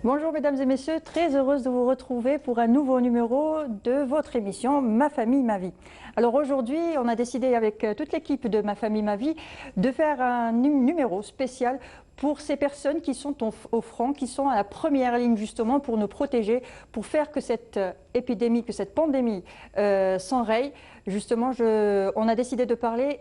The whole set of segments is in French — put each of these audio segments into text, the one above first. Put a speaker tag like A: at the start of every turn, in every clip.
A: Bonjour mesdames et messieurs, très heureuse de vous retrouver pour un nouveau numéro de votre émission Ma famille, ma vie. Alors aujourd'hui, on a décidé avec toute l'équipe de Ma famille, ma vie de faire un numéro spécial pour ces personnes qui sont au front, qui sont à la première ligne justement pour nous protéger, pour faire que cette épidémie, que cette pandémie s'enraye. Justement, on a décidé de parler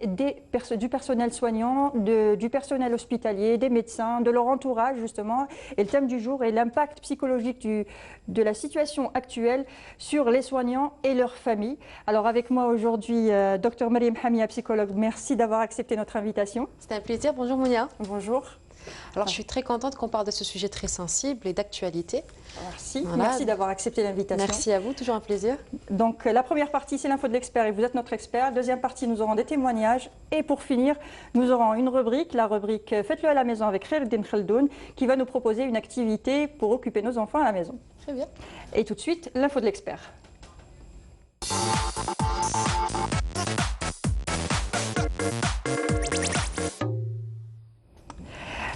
A: du personnel soignant, du personnel hospitalier, des médecins, de leur entourage justement. Et le thème du jour est l'impact psychologique de la situation actuelle sur les soignants et leurs familles. Alors avec moi aujourd'hui, Dr Mariam Hamia, psychologue. Merci d'avoir accepté notre invitation.
B: C'est un plaisir. Bonjour Mounia.
A: Bonjour.
B: Alors je suis très contente qu'on parle de ce sujet très sensible et d'actualité.
A: Merci, voilà. Merci d'avoir accepté l'invitation.
B: Merci à vous, toujours un plaisir.
A: Donc la première partie, c'est l'info de l'expert et vous êtes notre expert. Deuxième partie, nous aurons des témoignages. Et pour finir, nous aurons une rubrique, la rubrique Faites-le à la maison avec Khaireddine Khaldoun, qui va nous proposer une activité pour occuper nos enfants à la maison.
B: Très bien.
A: Et tout de suite, l'info de l'expert.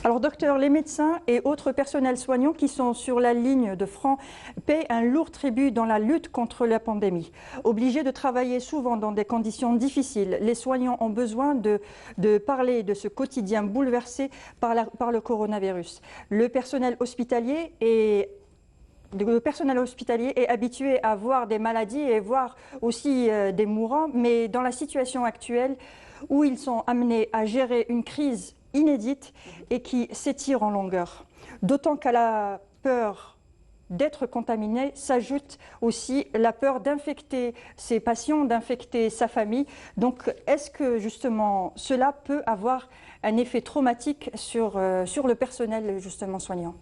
A: Alors docteur, les médecins et autres personnels soignants qui sont sur la ligne de front paient un lourd tribut dans la lutte contre la pandémie. Obligés de travailler souvent dans des conditions difficiles, les soignants ont besoin de parler de ce quotidien bouleversé par le coronavirus. Le personnel hospitalier est habitué à voir des maladies et voir aussi des mourants, mais dans la situation actuelle où ils sont amenés à gérer une crise inédite et qui s'étire en longueur. D'autant qu'à la peur d'être contaminé s'ajoute aussi la peur d'infecter ses patients, d'infecter sa famille. Donc est-ce que justement cela peut avoir un effet traumatique sur le personnel justement soignant ?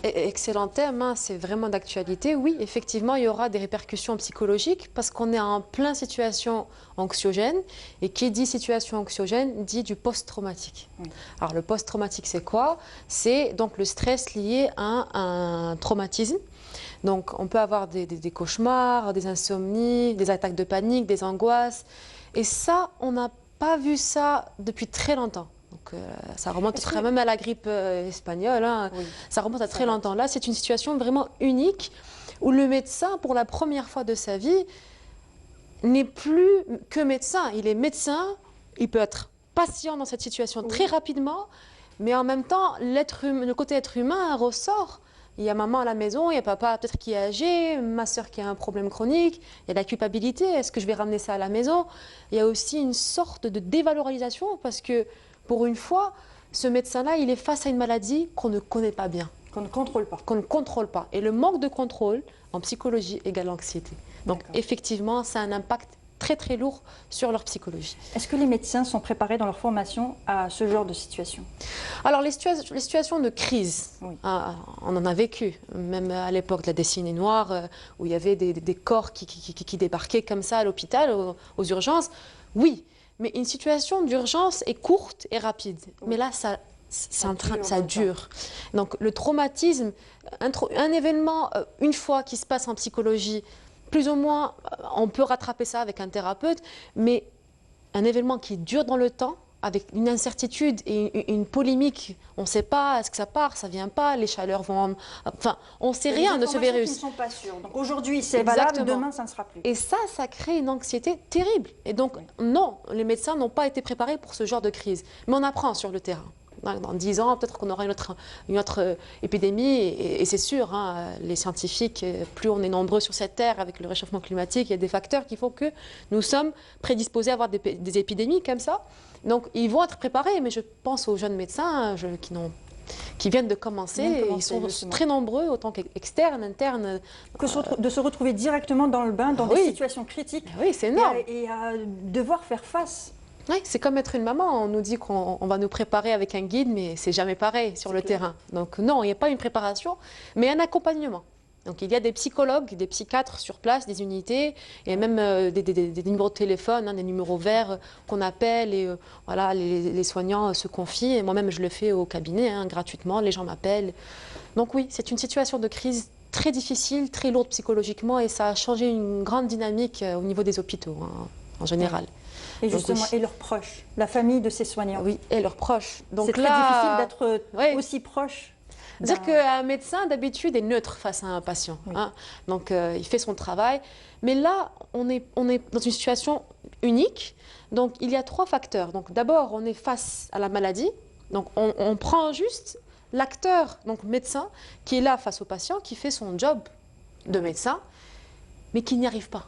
B: Excellent thème, hein, c'est vraiment d'actualité. Oui, effectivement, il y aura des répercussions psychologiques parce qu'on est en pleine situation anxiogène. Et qui dit situation anxiogène dit du post-traumatique. Oui. Alors le post-traumatique, c'est quoi? C'est donc le stress lié à un traumatisme. Donc on peut avoir des cauchemars, des insomnies, des attaques de panique, des angoisses. Et ça, on n'a pas vu ça depuis très longtemps. Donc, ça remonte même à la grippe espagnole, hein. Oui, ça remonte à très longtemps. Là, c'est une situation vraiment unique où le médecin, pour la première fois de sa vie, n'est plus que médecin. Il est médecin, il peut être patient dans cette situation très rapidement, mais en même temps, le côté être humain ressort. Il y a maman à la maison, il y a papa peut-être qui est âgé, ma soeur qui a un problème chronique, il y a la culpabilité, est-ce que je vais ramener ça à la maison? Il y a aussi une sorte de dévalorisation parce que pour une fois, ce médecin-là, il est face à une maladie qu'on ne connaît pas bien.
A: Qu'on ne contrôle pas.
B: Qu'on ne contrôle pas. Et le manque de contrôle, en psychologie, égale anxiété. Donc effectivement, ça a un impact très très lourd sur leur psychologie.
A: Est-ce que les médecins sont préparés dans leur formation à ce genre de situation?
B: Alors les situations de crise, oui. On en a vécu, même à l'époque de la décennie noire, où il y avait des corps qui débarquaient comme ça à l'hôpital, aux urgences. Oui. Mais une situation d'urgence est courte et rapide. Oui. Mais là, ça dure. Donc le traumatisme, un événement, une fois qui se passe en psychologie, plus ou moins, on peut rattraper ça avec un thérapeute, mais un événement qui dure dans le temps, avec une incertitude et une polémique, on ne sait pas, est-ce que ça part, ça ne vient pas, les chaleurs vont... Enfin, on ne sait rien de ce virus.
A: Qui ne sont pas sûrs. Donc aujourd'hui, c'est valable, demain, ça ne sera plus.
B: Et ça crée une anxiété terrible. Et donc, non, les médecins n'ont pas été préparés pour ce genre de crise. Mais on apprend sur le terrain. Dans 10 ans, peut-être qu'on aura une autre épidémie. Et c'est sûr, hein, les scientifiques, plus on est nombreux sur cette terre avec le réchauffement climatique, il y a des facteurs qui font que nous sommes prédisposés à avoir des épidémies comme ça. Donc, ils vont être préparés, mais je pense aux jeunes médecins qui viennent de commencer. Ils sont très nombreux, autant qu'externes, internes.
A: De se retrouver directement dans le bain, dans des situations critiques.
B: Oui, c'est énorme.
A: Et à devoir faire face.
B: Oui, c'est comme être une maman. On nous dit qu'on va nous préparer avec un guide, mais c'est jamais pareil sur le terrain. Donc non, il n'y a pas une préparation, mais un accompagnement. Donc il y a des psychologues, des psychiatres sur place, des unités, et même des numéros de téléphone, hein, des numéros verts qu'on appelle, et voilà, les soignants se confient. Et moi-même, je le fais au cabinet, hein, gratuitement, les gens m'appellent. Donc oui, c'est une situation de crise très difficile, très lourde psychologiquement, et ça a changé une grande dynamique au niveau des hôpitaux, hein, en général.
A: Et justement, et leurs proches, la famille de ces soignants.
B: Oui, et leurs proches.
A: C'est très difficile d'être aussi proche.
B: C'est-à-dire qu'un médecin, d'habitude, est neutre face à un patient.
A: Oui.
B: Hein. Donc, il fait son travail. Mais là, on est dans une situation unique. Donc, il y a 3 facteurs. Donc, d'abord, on est face à la maladie. Donc, on prend juste l'acteur, donc médecin, qui est là face au patient, qui fait son job de médecin, mais qui n'y arrive pas.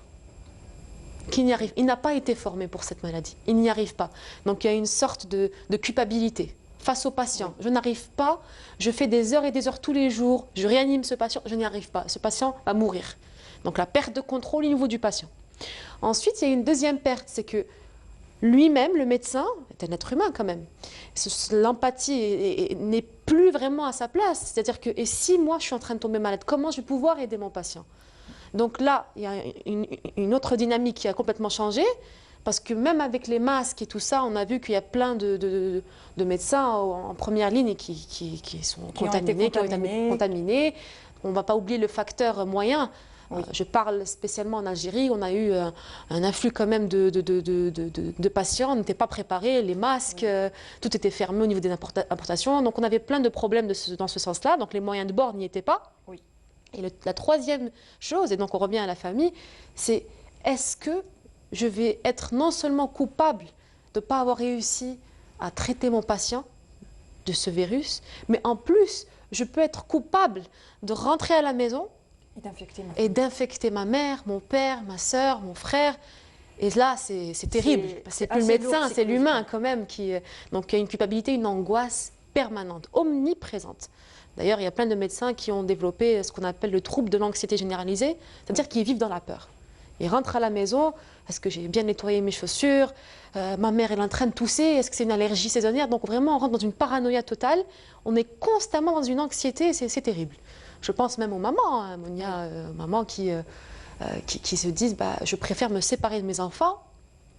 B: Il n'a pas été formé pour cette maladie. Il n'y arrive pas. Donc, il y a une sorte de culpabilité face au patient. Je n'arrive pas, je fais des heures et des heures tous les jours, je réanime ce patient, je n'y arrive pas. Ce patient va mourir. Donc, la perte de contrôle au niveau du patient. Ensuite, il y a une deuxième perte, c'est que lui-même, le médecin, est un être humain quand même. L'empathie n'est plus vraiment à sa place. C'est-à-dire que, et si moi je suis en train de tomber malade, comment je vais pouvoir aider mon patient? Donc là, il y a une autre dynamique qui a complètement changé, parce que même avec les masques et tout ça, on a vu qu'il y a plein de médecins en première ligne qui sont contaminés, qui ont été contaminés. On ne va pas oublier le facteur moyen. Oui. Je parle spécialement en Algérie, on a eu un afflux quand même de patients, on n'était pas préparés, les masques, tout était fermé au niveau des importations. Donc on avait plein de problèmes dans ce sens-là, donc les moyens de bord n'y étaient pas. Oui. Et la troisième chose, et donc on revient à la famille, c'est est-ce que je vais être non seulement coupable de ne pas avoir réussi à traiter mon patient de ce virus, mais en plus, je peux être coupable de rentrer à la maison et d'infecter ma mère, mon père, ma soeur, mon frère. Et là, c'est terrible. C'est plus le médecin, c'est l'humain quand même. Donc il y a une culpabilité, une angoisse permanente, omniprésente. D'ailleurs, il y a plein de médecins qui ont développé ce qu'on appelle le trouble de l'anxiété généralisée, c'est-à-dire qu'ils vivent dans la peur. Ils rentrent à la maison, est-ce que j'ai bien nettoyé mes chaussures? Ma mère elle est en train de tousser, est-ce que c'est une allergie saisonnière? Donc vraiment, on rentre dans une paranoïa totale. On est constamment dans une anxiété, c'est terrible. Je pense même aux mamans, hein, Monia, mamans qui se disent je préfère me séparer de mes enfants.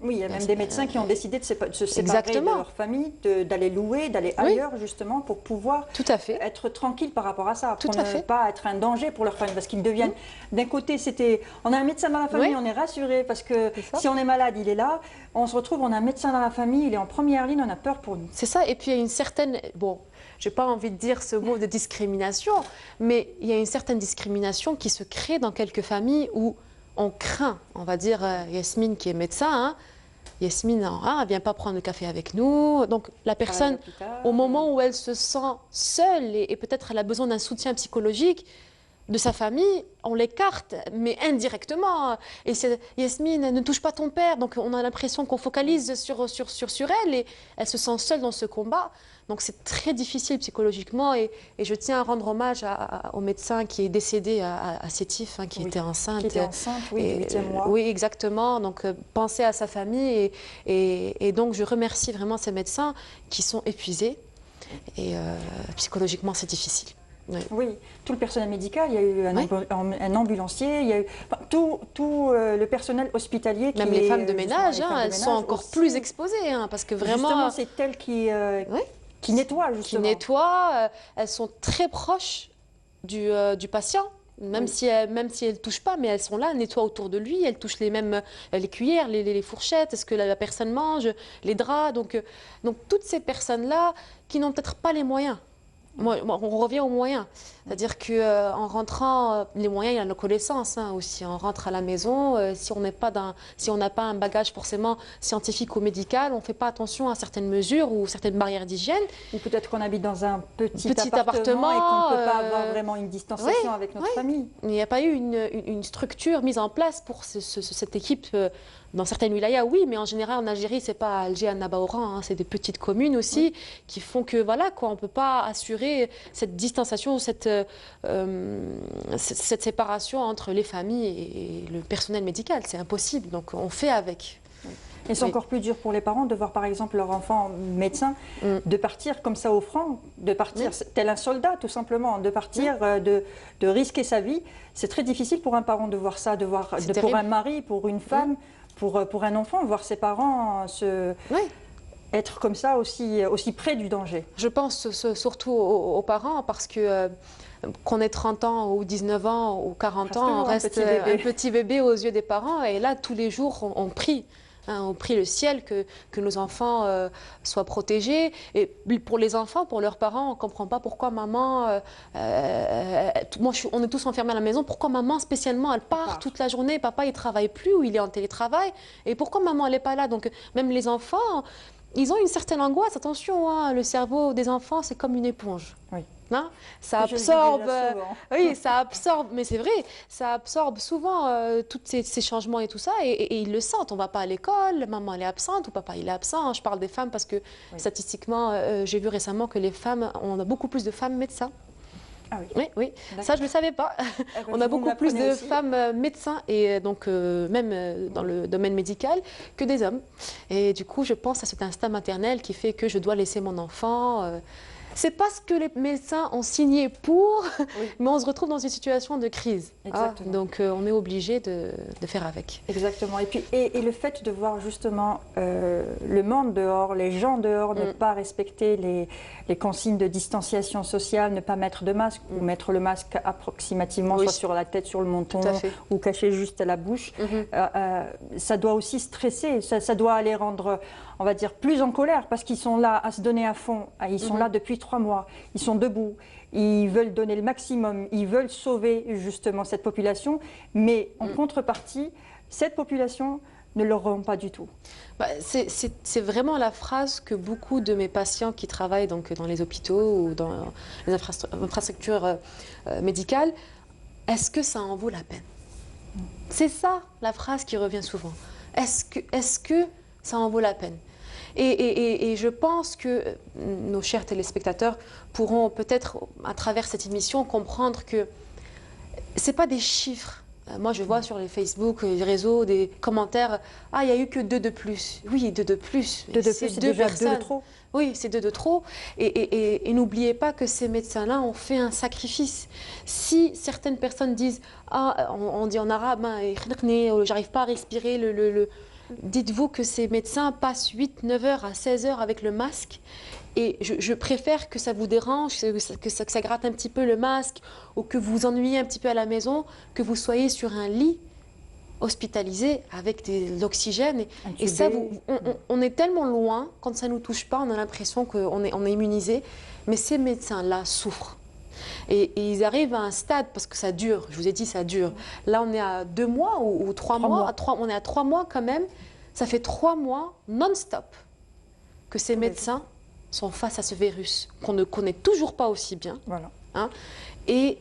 A: Oui, il y a même des médecins qui ont décidé de se séparer de leur famille, d'aller louer, d'aller ailleurs justement pour pouvoir être tranquille par rapport à ça, pour ne pas être un danger pour leur famille. Parce qu'ils deviennent, d'un côté, on a un médecin dans la famille, on est rassuré parce que si on est malade, il est là. On se retrouve, on a un médecin dans la famille, il est en première ligne, on a peur pour nous.
B: C'est ça, et puis il y a une certaine... Bon, je n'ai pas envie de dire ce mot de discrimination, mais il y a une certaine discrimination qui se crée dans quelques familles où on craint, on va dire, Yasmine qui est médecin, hein, Yasmine, elle ne vient pas prendre le café avec nous. Donc la personne, au moment où elle se sent seule et peut-être elle a besoin d'un soutien psychologique de sa famille, on l'écarte, mais indirectement. Et Yasmine, ne touche pas ton père. Donc on a l'impression qu'on focalise sur elle et elle se sent seule dans ce combat. Donc c'est très difficile psychologiquement et je tiens à rendre hommage au médecin qui est décédé à Sétif, hein, qui était enceinte.
A: Qui était enceinte, oui, du 8e mois.
B: Oui, exactement. Donc pensez à sa famille et donc je remercie vraiment ces médecins qui sont épuisés et psychologiquement c'est difficile.
A: Oui, tout le personnel médical, il y a eu un ambulancier, il y a eu tout le personnel hospitalier.
B: Même les femmes de ménage, elles sont encore plus exposées, hein, parce que vraiment...
A: Justement, c'est elles qui nettoient, justement.
B: Qui nettoient, elles sont très proches du patient, même si elles ne touchent pas, mais elles sont là, elles nettoient autour de lui, elles touchent les cuillères, les fourchettes, est-ce que la personne mange, les draps, donc toutes ces personnes-là qui n'ont peut-être pas les moyens. On revient aux moyens, c'est-à-dire qu'en rentrant, les moyens, il y a nos connaissances aussi. On rentre à la maison, si on n'a pas un bagage forcément scientifique ou médical, on ne fait pas attention à certaines mesures ou certaines barrières d'hygiène.
A: Ou peut-être qu'on habite dans un petit appartement et qu'on ne peut pas avoir vraiment une distanciation avec notre famille.
B: Il n'y a pas eu une structure mise en place pour cette équipe. Dans certaines wilayas, oui, mais en général, en Algérie, ce n'est pas Alger, Annaba, Oran, hein, c'est des petites communes aussi qui font que, voilà, on ne peut pas assurer cette distanciation, cette séparation entre les familles et le personnel médical. C'est impossible, donc on fait avec.
A: Et c'est encore plus dur pour les parents de voir, par exemple, leur enfant médecin de partir comme ça au franc, de partir tel un soldat, tout simplement, de partir, de risquer sa vie. C'est très difficile pour un parent de voir ça, pour un mari, pour une femme. Pour un enfant, voir ses parents être comme ça, aussi près du danger.
B: Je pense surtout aux parents, parce que qu'on ait 30 ans ou 19 ans ou 40 ans, on reste un petit bébé aux yeux des parents. Et là, tous les jours, on prie. hein, on prie le ciel que nos enfants soient protégés. Et pour les enfants, pour leurs parents, on ne comprend pas pourquoi maman, on est tous enfermés à la maison, pourquoi maman spécialement, elle part toute la journée, papa il ne travaille plus ou il est en télétravail, et pourquoi maman elle n'est pas là. Donc même les enfants, ils ont une certaine angoisse. Attention, hein, le cerveau des enfants, c'est comme une éponge.
A: Oui.
B: Hein, ça absorbe, oui, ça absorbe, mais c'est vrai, ça absorbe souvent tous ces changements et tout ça, et ils le sentent. On ne va pas à l'école, maman elle est absente ou papa il est absent. Je parle des femmes parce que statistiquement, j'ai vu récemment que les femmes, on a beaucoup plus de femmes médecins.
A: Ah oui.
B: Oui, oui. Ça je ne le savais pas. On a beaucoup plus de femmes médecins et donc même dans le domaine médical que des hommes. Et du coup, je pense à cet instinct maternel qui fait que je dois laisser mon enfant. C'est pas ce que les médecins ont signé pour, mais on se retrouve dans une situation de crise.
A: Exactement.
B: Donc on est obligé de faire avec.
A: Exactement. Et puis et le fait de voir justement le monde dehors, les gens dehors, ne pas respecter les consignes de distanciation sociale, ne pas mettre de masque ou mettre le masque approximativement, soit sur la tête, sur le menton ou caché juste à la bouche, ça doit aussi stresser, ça doit les rendre, on va dire, plus en colère parce qu'ils sont là à se donner à fond. Ils sont là depuis 3 mois, ils sont debout, ils veulent donner le maximum, ils veulent sauver justement cette population, mais en contrepartie, cette population ne leur rend pas du tout.
B: Bah, c'est vraiment la phrase que beaucoup de mes patients qui travaillent donc, dans les hôpitaux ou dans les infrastructures médicales, est-ce que ça en vaut la peine? C'est ça la phrase qui revient souvent. Est-ce que ça en vaut la peine? Et je pense que nos chers téléspectateurs pourront peut-être, à travers cette émission, comprendre que ce n'est pas des chiffres. Moi, je vois sur les Facebook, les réseaux, des commentaires « Ah, il n'y a eu que 2 de plus ». Oui, 2 de plus.
A: 2 de plus, c'est déjà 2 de trop.
B: Oui, c'est 2 de trop. Et n'oubliez pas que ces médecins-là ont fait un sacrifice. Si certaines personnes disent « Ah, on dit en arabe, hein, « j'arrive pas à respirer », dites-vous que ces médecins passent 8, 9 heures à 16 heures avec le masque. Et je préfère que ça vous dérange, que ça gratte un petit peu le masque ou que vous vous ennuyez un petit peu à la maison, que vous soyez sur un lit hospitalisé avec de l'oxygène. Et ça, on est tellement loin, quand ça ne nous touche pas, on a l'impression qu'on est immunisé. Mais ces médecins-là souffrent. Et ils arrivent à un stade, parce que ça dure, je vous ai dit ça dure. Là, on est à 2 mois ou 3 mois. On est à 3 mois quand même. Ça fait 3 mois non-stop que ces médecins sont face à ce virus qu'on ne connaît toujours pas aussi bien.
A: Voilà.
B: Hein, et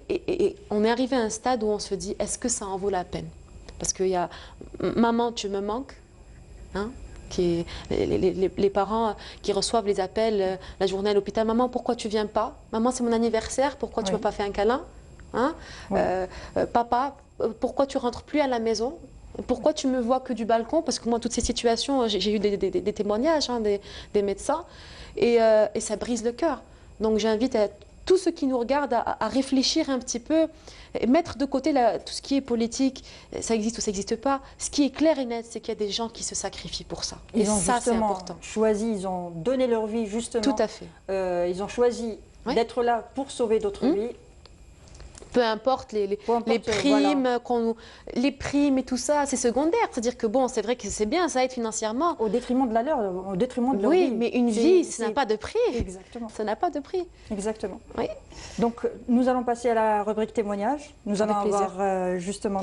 B: on est arrivé à un stade où on se dit, est-ce que ça en vaut la peine? Parce qu'il y a « Maman, tu me manques hein ?» les parents qui reçoivent les appels la journée à l'hôpital. « Maman, pourquoi tu ne viens pas? Maman, c'est mon anniversaire, pourquoi tu ne m'as pas fait un câlin hein Papa, pourquoi tu ne rentres plus à la maison? Pourquoi tu me vois que du balcon ?» Parce que moi, toutes ces situations, j'ai eu des témoignages hein, des médecins et ça brise le cœur. Donc j'invite tous ceux qui nous regardent à réfléchir un petit peu, et mettre de côté tout ce qui est politique, ça existe ou ça n'existe pas. Ce qui est clair et net, c'est qu'il y a des gens qui se sacrifient pour ça.
A: Ils ont
B: ça, c'est important.
A: Choisi, ils ont donné leur vie justement.
B: Tout à fait.
A: Ils ont choisi d'être là pour sauver d'autres vies.
B: Peu importe les primes, les primes et tout ça, c'est secondaire. C'est-à-dire que bon, c'est vrai que c'est bien, ça aide financièrement.
A: Au détriment de leur vie.
B: Oui, mais une vie, ça n'a pas de prix.
A: Exactement.
B: Ça n'a pas de prix.
A: Exactement.
B: Oui.
A: Donc, nous allons passer à la rubrique témoignages. Nous allons avoir justement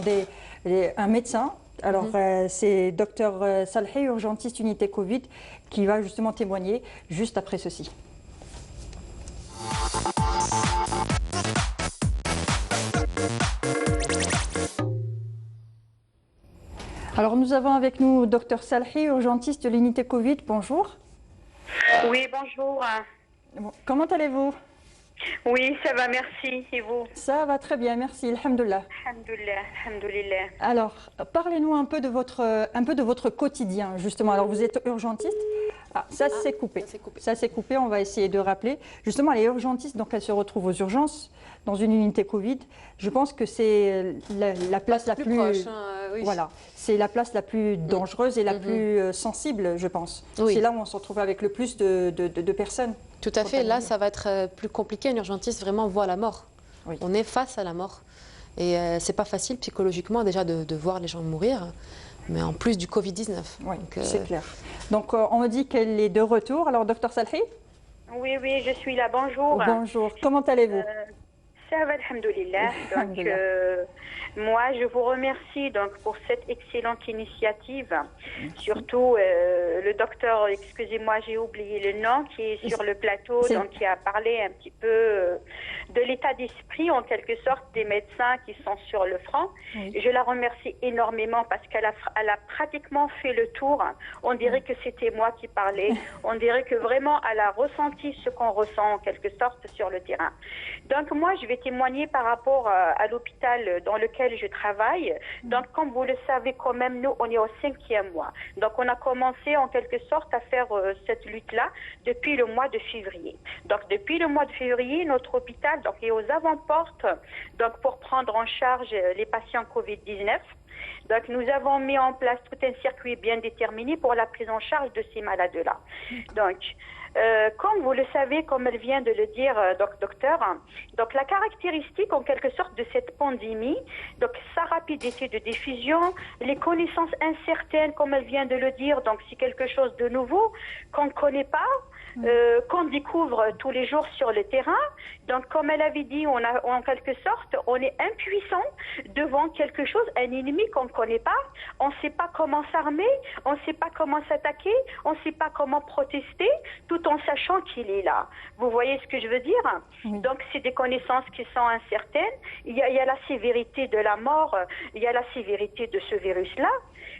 A: un médecin. Alors, c'est Dr Salhi, urgentiste unité Covid, qui va justement témoigner juste après ceci. Alors nous avons avec nous Dr Salhi, urgentiste de l'unité Covid. Bonjour.
C: Oui, bonjour.
A: Bon, comment allez-vous?
C: Oui, ça va, merci. Et vous?
A: Ça va très bien, merci. Alhamdoulilah.
C: Alhamdoulilah, alhamdoulilah.
A: Alors, parlez-nous un peu de votre quotidien, justement. Alors, vous êtes urgentiste. Ah, ça s'est coupé. Ça s'est coupé, on va essayer de rappeler. Justement, elle est urgentiste, donc elle se retrouve aux urgences, dans une unité Covid. Je pense que c'est la place la plus
B: proche. Oui.
A: Voilà, c'est la place la plus dangereuse et la plus sensible, je pense.
B: Oui.
A: C'est là où on se retrouve avec le plus de personnes.
B: Tout à fait. Là, ça va être plus compliqué. Un urgentiste vraiment voit la mort. Oui. On est face à la mort. Et c'est pas facile psychologiquement déjà de voir les gens mourir. mais en plus du Covid-19.
A: Oui, c'est clair. Donc, on me dit qu'elle est de retour. Alors, docteur Salhi?
C: Oui, oui, je suis là. Bonjour.
A: Bonjour. Comment allez-vous?
C: Ça va, alhamdoulilah. Donc, moi, je vous remercie donc pour cette excellente initiative. Surtout le docteur, excusez-moi, j'ai oublié le nom, qui est sur le plateau, donc qui a parlé un petit peu de l'état d'esprit, en quelque sorte, des médecins qui sont sur le front. Oui. Je la remercie énormément parce qu'elle a pratiquement fait le tour. On dirait que c'était moi qui parlais. On dirait que vraiment, elle a ressenti ce qu'on ressent, en quelque sorte, sur le terrain. Donc, moi, je vais témoigner par rapport à l'hôpital dans lequel je travaille. Donc, comme vous le savez quand même, nous, on est au 5e mois. Donc, on a commencé en quelque sorte à faire cette lutte-là depuis le mois de février. Donc, depuis le mois de février, notre hôpital donc, est aux avant-portes donc, pour prendre en charge les patients Covid-19. Donc, nous avons mis en place tout un circuit bien déterminé pour la prise en charge de ces malades-là. Donc, comme vous le savez, comme elle vient de le dire, docteur, donc la caractéristique en quelque sorte de cette pandémie, donc sa rapidité de diffusion, les connaissances incertaines, comme elle vient de le dire, donc c'est quelque chose de nouveau qu'on ne connaît pas, qu'on découvre tous les jours sur le terrain. Donc, comme elle avait dit, en quelque sorte, on est impuissant devant quelque chose, un ennemi qu'on ne connaît pas. On ne sait pas comment s'armer, on ne sait pas comment s'attaquer, on ne sait pas comment protester, tout en sachant qu'il est là. Vous voyez ce que je veux dire? Oui. Donc, c'est des connaissances qui sont incertaines. Il y a la sévérité de la mort, il y a la sévérité de ce virus-là.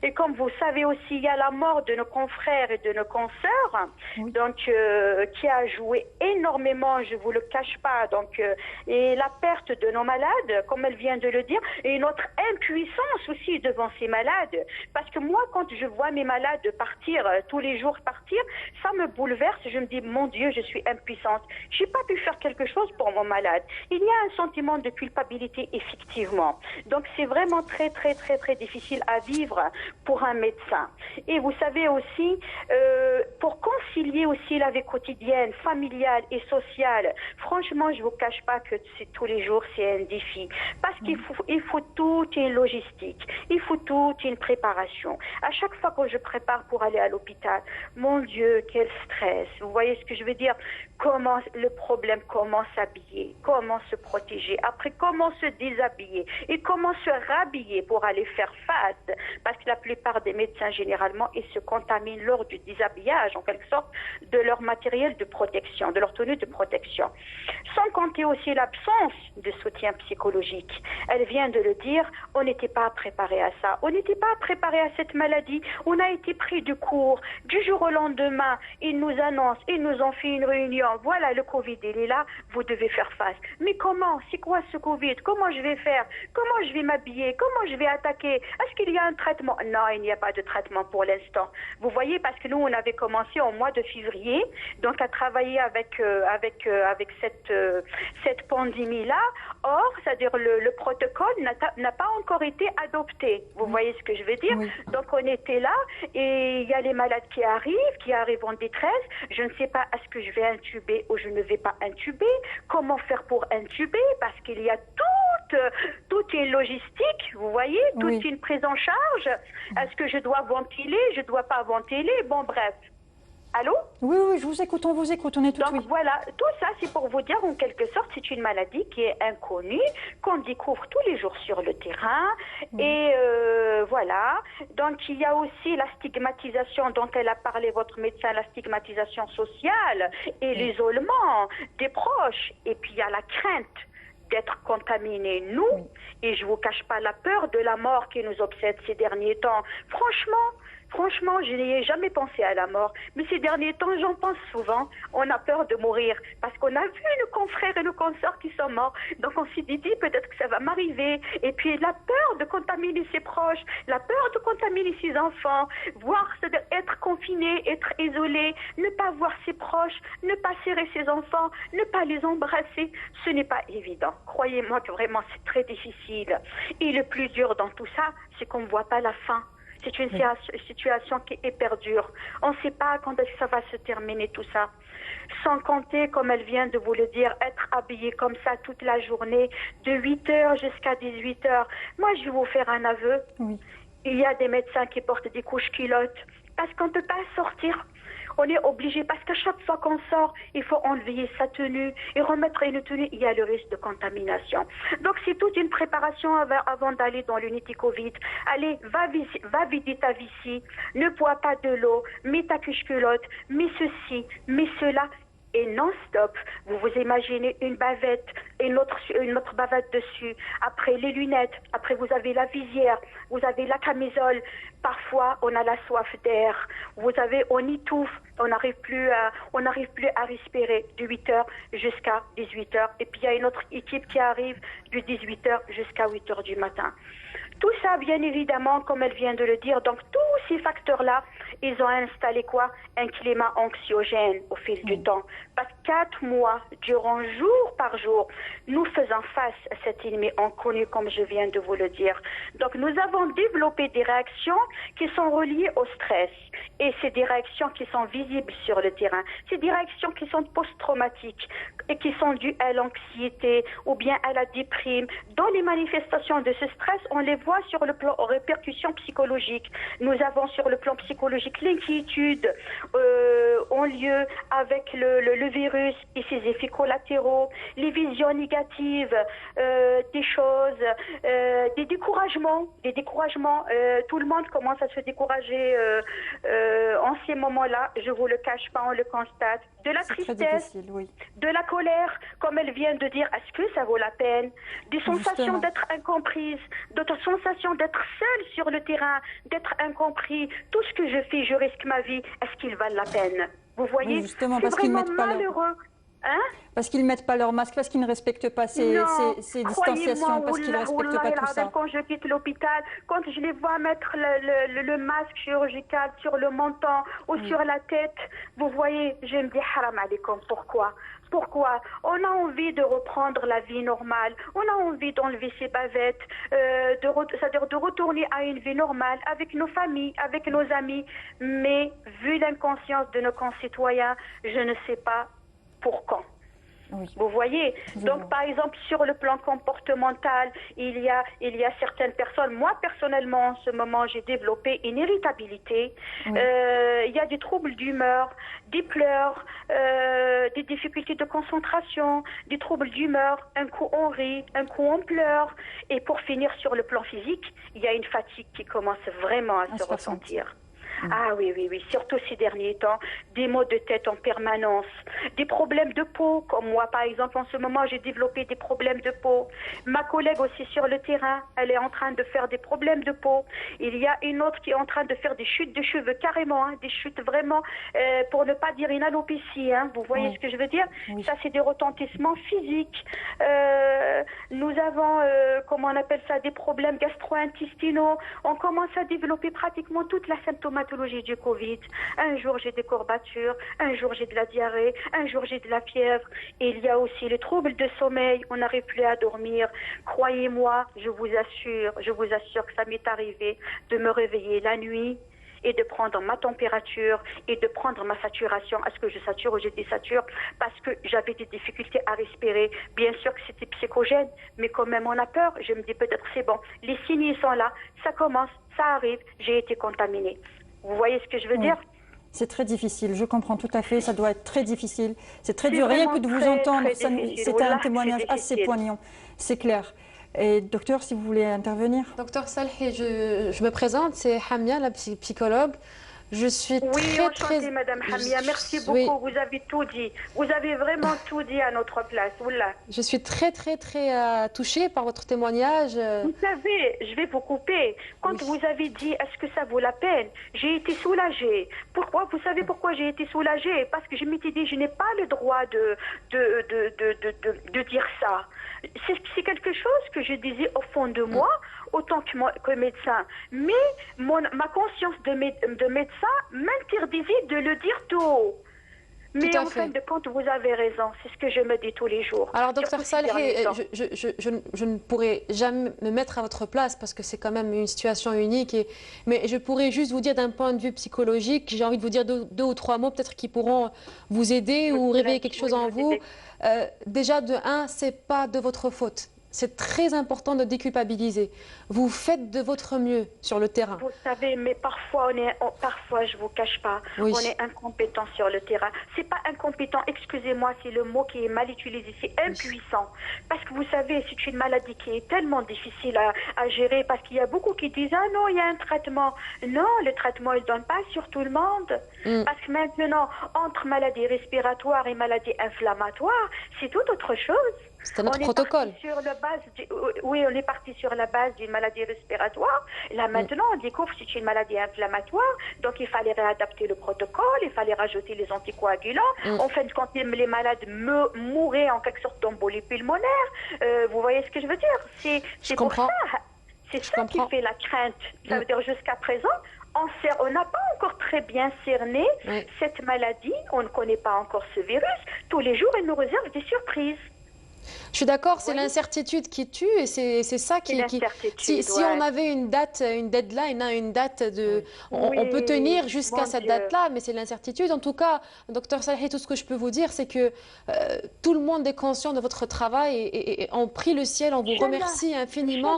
C: Et comme vous savez aussi, il y a la mort de nos confrères et de nos consoeurs, oui. Donc qui a joué énormément, je vous le cache pas. Donc et la perte de nos malades, comme elle vient de le dire, et notre impuissance aussi devant ces malades. Parce que moi, quand je vois mes malades partir tous les jours partir, ça me bouleverse. Je me dis, mon Dieu, je suis impuissante. Je n'ai pas pu faire quelque chose pour mon malade. Il y a un sentiment de culpabilité, effectivement. Donc c'est vraiment très, très, très, très difficile à vivre pour un médecin. Et vous savez aussi, pour concilier aussi la vie quotidienne, familiale et sociale, franchement, je ne vous cache pas que c'est tous les jours, c'est un défi. Parce qu'il faut toute une logistique, il faut toute une préparation. À chaque fois que je prépare pour aller à l'hôpital, mon Dieu, quel stress. Vous voyez ce que je veux dire? Comment le problème, comment s'habiller, comment se protéger, après comment se déshabiller et comment se rhabiller pour aller faire face. Parce que la plupart des médecins, généralement, ils se contaminent lors du déshabillage, en quelque sorte, de leur matériel de protection, de leur tenue de protection. Sans compter aussi l'absence de soutien psychologique. Elle vient de le dire, on n'était pas préparé à ça. On n'était pas préparé à cette maladie. On a été pris de court. Du jour au lendemain, ils nous annoncent, ils nous ont fait une réunion. Voilà, le Covid, il est là, vous devez faire face. Mais comment? C'est quoi ce Covid? Comment je vais faire? Comment je vais m'habiller? Comment je vais attaquer? Est-ce qu'il y a un traitement? Non, il n'y a pas de traitement pour l'instant. Vous voyez, parce que nous, on avait commencé au mois de février, donc à travailler avec cette pandémie-là. Or, c'est-à-dire le protocole n'a pas encore été adopté. Vous voyez ce que je veux dire? Oui. Donc, on était là et il y a les malades qui arrivent en détresse. Je ne sais pas, est-ce que je vais intuber ou je ne vais pas intuber? Comment faire pour intuber? Parce qu'il y a toute une logistique, vous voyez, toute une prise en charge. Est-ce que je dois ventiler? Je ne dois pas ventiler? Bon, bref. Allô?
A: Oui, oui, je vous écoute, on vous écoute, on est tout
C: Donc voilà, tout ça c'est pour vous dire en quelque sorte c'est une maladie qui est inconnue, qu'on découvre tous les jours sur le terrain et voilà. Donc il y a aussi la stigmatisation dont elle a parlé votre médecin, la stigmatisation sociale et l'isolement des proches et puis il y a la crainte d'être contaminés, nous, et je ne vous cache pas la peur de la mort qui nous obsède ces derniers temps. Franchement, je n'y ai jamais pensé à la mort. Mais ces derniers temps, j'en pense souvent. On a peur de mourir parce qu'on a vu nos confrères et nos consorts qui sont morts. Donc on s'est dit peut-être que ça va m'arriver. Et puis la peur de contaminer ses proches, la peur de contaminer ses enfants, c'est-à-dire être confiné, être isolé, ne pas voir ses proches, ne pas serrer ses enfants, ne pas les embrasser. Ce n'est pas évident. Croyez-moi que vraiment c'est très difficile. Et le plus dur dans tout ça, c'est qu'on ne voit pas la fin. C'est une situation qui est perdure. On ne sait pas quand ça va se terminer tout ça. Sans compter, comme elle vient de vous le dire, être habillée comme ça toute la journée, de 8h jusqu'à 18h. Moi, je vais vous faire un aveu. Oui. Il y a des médecins qui portent des couches culottes parce qu'on ne peut pas sortir. On est obligé parce qu'à chaque fois qu'on sort, il faut enlever sa tenue et remettre une tenue. Il y a le risque de contamination. Donc c'est toute une préparation avant d'aller dans l'unité Covid. Allez, va vider ta vessie, ne bois pas de l'eau, mets ta couche culotte, mets ceci, mets cela. Et non-stop, vous vous imaginez une bavette, une autre bavette dessus, après les lunettes, après vous avez la visière, vous avez la camisole, parfois on a la soif d'air, on étouffe, on n'arrive plus à respirer de 8h jusqu'à 18h. Et puis il y a une autre équipe qui arrive de 18h jusqu'à 8h du matin. Tout ça, bien évidemment, comme elle vient de le dire, donc tous ces facteurs-là, ils ont installé quoi? Un climat anxiogène au fil du temps. Parce que 4 mois, durant jour par jour, nous faisons face à cet ennemi inconnu, comme je viens de vous le dire. Donc nous avons développé des réactions qui sont reliées au stress. Et c'est des réactions qui sont visibles sur le terrain. C'est des réactions qui sont post-traumatiques et qui sont dues à l'anxiété ou bien à la déprime. Dans les manifestations de ce stress, on les voit sur le plan répercussions psychologiques. Nous avons sur le plan psychologique l'inquiétude en lieu avec le virus et ses effets collatéraux, les visions négatives des choses, des découragements. Tout le monde commence à se décourager en ces moments-là. Je vous le cache pas, on le constate. De la tristesse, oui. De la colère, comme elle vient de dire, est-ce que ça vaut la peine? Des sensations d'être incomprise, d'autres sensations d'être seule sur le terrain, d'être incompris. Tout ce que je fais, je risque ma vie. Est-ce qu'il valent la peine? Vous voyez,
A: oui, justement,
C: c'est vraiment malheureux. Hein?
A: Parce qu'ils ne mettent pas leur masque, parce qu'ils ne respectent pas ces distanciations, parce qu'ils ne respectent pas tout ça.
C: Quand je quitte l'hôpital, quand je les vois mettre le masque chirurgical sur le menton ou sur la tête, vous voyez, je me dis haram alaikum, pourquoi? Pourquoi? On a envie de reprendre la vie normale, on a envie d'enlever ces bavettes, c'est-à-dire de retourner à une vie normale avec nos familles, avec nos amis, mais vu l'inconscience de nos concitoyens, je ne sais pas pour quand. Oui. Vous voyez, donc par exemple sur le plan comportemental, il y a certaines personnes, moi personnellement en ce moment j'ai développé une irritabilité, oui. Il y a des troubles d'humeur, des pleurs, des difficultés de concentration, des troubles d'humeur, un coup on rit, un coup on pleure, et pour finir sur le plan physique, il y a une fatigue qui commence vraiment à se ressentir. Ah oui, surtout ces derniers temps, des maux de tête en permanence, des problèmes de peau, comme moi par exemple en ce moment j'ai développé des problèmes de peau. Ma collègue aussi sur le terrain, elle est en train de faire des problèmes de peau. Il y a une autre qui est en train de faire des chutes de cheveux carrément, hein, des chutes vraiment, pour ne pas dire une alopécie, hein, vous voyez ce que je veux dire? Ça c'est des retentissements physiques. Nous avons, comment on appelle ça, des problèmes gastro-intestinaux. On commence à développer pratiquement toute la symptomatologie du Covid. Un jour j'ai des courbatures, un jour j'ai de la diarrhée, un jour j'ai de la fièvre. Et il y a aussi les troubles de sommeil, on n'arrive plus à dormir. Croyez-moi, je vous assure que ça m'est arrivé de me réveiller la nuit et de prendre ma température et de prendre ma saturation. Est-ce que je sature ou je désature? Parce que j'avais des difficultés à respirer. Bien sûr que c'était psychogène, mais quand même on a peur. Je me dis peut-être c'est bon. Les signes sont là, ça commence, ça arrive, j'ai été contaminée. Vous voyez ce que je veux dire?
A: C'est très difficile, je comprends tout à fait, ça doit être très difficile. C'est très dur, rien que de vous entendre, c'est un témoignage assez poignant, c'est clair. Et docteur, si vous voulez intervenir.
B: Docteur Salhi, je me présente, c'est Hamia, la psychologue. Je suis
C: enchantée, Madame Hamia. Merci beaucoup. Vous avez tout dit. Vous avez vraiment tout dit à notre place. Oula.
B: Je suis très touchée par votre témoignage.
C: Vous savez, je vais vous couper. Quand vous avez dit est-ce que ça vaut la peine, j'ai été soulagée. Pourquoi? Vous savez pourquoi j'ai été soulagée? Parce que je m'étais dit je n'ai pas le droit de dire ça. C'est quelque chose que je disais au fond de moi, autant que médecin. Mais ma conscience de médecin m'interdisait de le dire tout haut. Mais en fin de compte, vous avez raison. C'est ce que je me dis tous les jours.
B: Alors, docteur Salhi, je ne pourrais jamais me mettre à votre place parce que c'est quand même une situation unique. Mais je pourrais juste vous dire d'un point de vue psychologique, j'ai envie de vous dire deux ou trois mots peut-être qui pourront vous aider ou réveiller quelque chose en vous. Déjà, de un, c'est pas de votre faute. C'est très important de déculpabiliser. Vous faites de votre mieux sur le terrain.
C: Vous savez, mais parfois, parfois, je vous cache pas,
B: Oui.
C: on est incompétent sur le terrain. C'est pas incompétent, excusez-moi, c'est le mot qui est mal utilisé, c'est impuissant. Parce que vous savez, c'est une maladie qui est tellement difficile à gérer, parce qu'il y a beaucoup qui disent, ah non, il y a un traitement. Non, le traitement, il ne donne pas sur tout le monde. Parce que maintenant, entre maladie respiratoire et maladie inflammatoire, c'est tout autre chose.
B: C'est un autre protocole.
C: Oui, on est parti sur la base d'une maladie respiratoire. Là, maintenant, on découvre que c'est une maladie inflammatoire. Donc, il fallait réadapter le protocole, il fallait rajouter les anticoagulants. En fin de compte, les malades mouraient en quelque sorte d'embolie pulmonaire. Vous voyez ce que je veux dire? C'est pour ça. C'est ça qui fait la crainte. Ça veut dire jusqu'à présent, on n'a pas encore très bien cerné cette maladie. On ne connaît pas encore ce virus. Tous les jours, il nous réserve des surprises.
B: Je suis d'accord, c'est l'incertitude qui tue et c'est ça qui... Si on avait une date, une deadline, une date de... On peut tenir jusqu'à cette date-là, mais c'est l'incertitude. En tout cas, docteur Salhi, tout ce que je peux vous dire, c'est que tout le monde est conscient de votre travail et on prie le ciel, on vous remercie infiniment.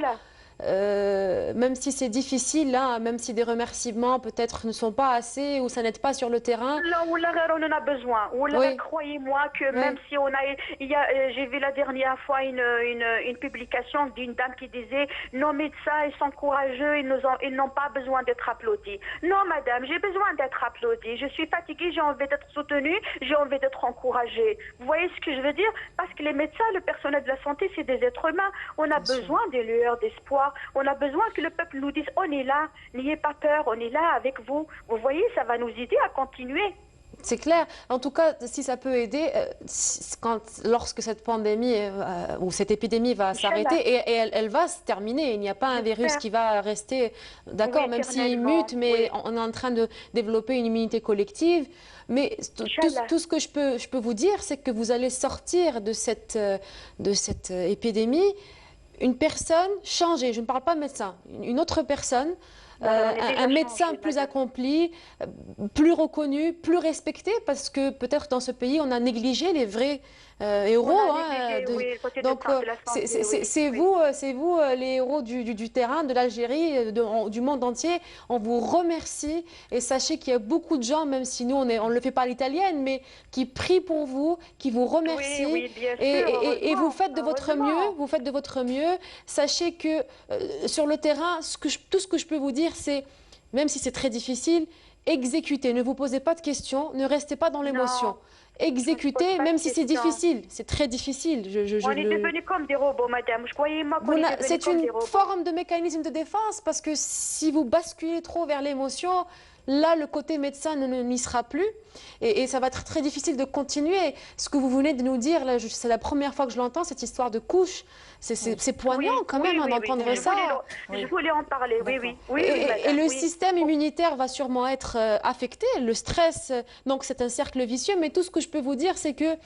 B: Même si c'est difficile, hein, même si des remerciements peut-être ne sont pas assez ou ça n'aide pas sur le terrain.
C: On en a besoin. Croyez-moi que même si on a... J'ai vu la dernière fois une publication d'une dame qui disait « Nos médecins, ils sont courageux, ils n'ont pas besoin d'être applaudis. » Non, madame, j'ai besoin d'être applaudie. Je suis fatiguée, j'ai envie d'être soutenue, j'ai envie d'être encouragée. Vous voyez ce que je veux dire? Parce que les médecins, le personnel de la santé, c'est des êtres humains. On a besoin des lueurs d'espoir. On a besoin que le peuple nous dise « On est là, n'ayez pas peur, on est là avec vous. » Vous voyez, ça va nous aider à continuer.
B: C'est clair. En tout cas, si ça peut aider, lorsque cette pandémie ou cette épidémie va s'arrêter, et elle va se terminer, il n'y a pas un virus qui va rester, d'accord, même s'il mute, mais on est en train de développer une immunité collective. Mais tout ce que je peux vous dire, c'est que vous allez sortir de cette épidémie une personne changée. Je ne parle pas de médecin, une autre personne. Un médecin plus accompli, plus reconnu, plus respecté, parce que peut-être dans ce pays, on a négligé les vrais héros. Donc, c'est vous les héros du terrain, de l'Algérie, du monde entier. On vous remercie et sachez qu'il y a beaucoup de gens, même si nous, on ne le fait pas à l'italienne, mais qui prient pour vous, qui vous remercient. Et vous faites de votre mieux. Vous faites de votre mieux. Sachez que sur le terrain, tout ce que je peux vous dire, c'est, même si c'est très difficile, exécutez, ne vous posez pas de questions, ne restez pas dans l'émotion. Exécutez, même si c'est difficile, c'est très difficile.
C: On est devenus comme des robots, madame. Croyez-moi qu'on est devenus comme des robots.
B: C'est une forme de mécanisme de défense, parce que si vous basculez trop vers l'émotion, là, le côté médecin n'y sera plus et ça va être très difficile de continuer. Ce que vous venez de nous dire, c'est la première fois que je l'entends, cette histoire de couche. C'est poignant quand même d'entendre ça.
C: Je voulais en parler, oui.
B: Et le système immunitaire va sûrement être affecté, le stress, donc c'est un cercle vicieux. Mais tout ce que je peux vous dire, c'est que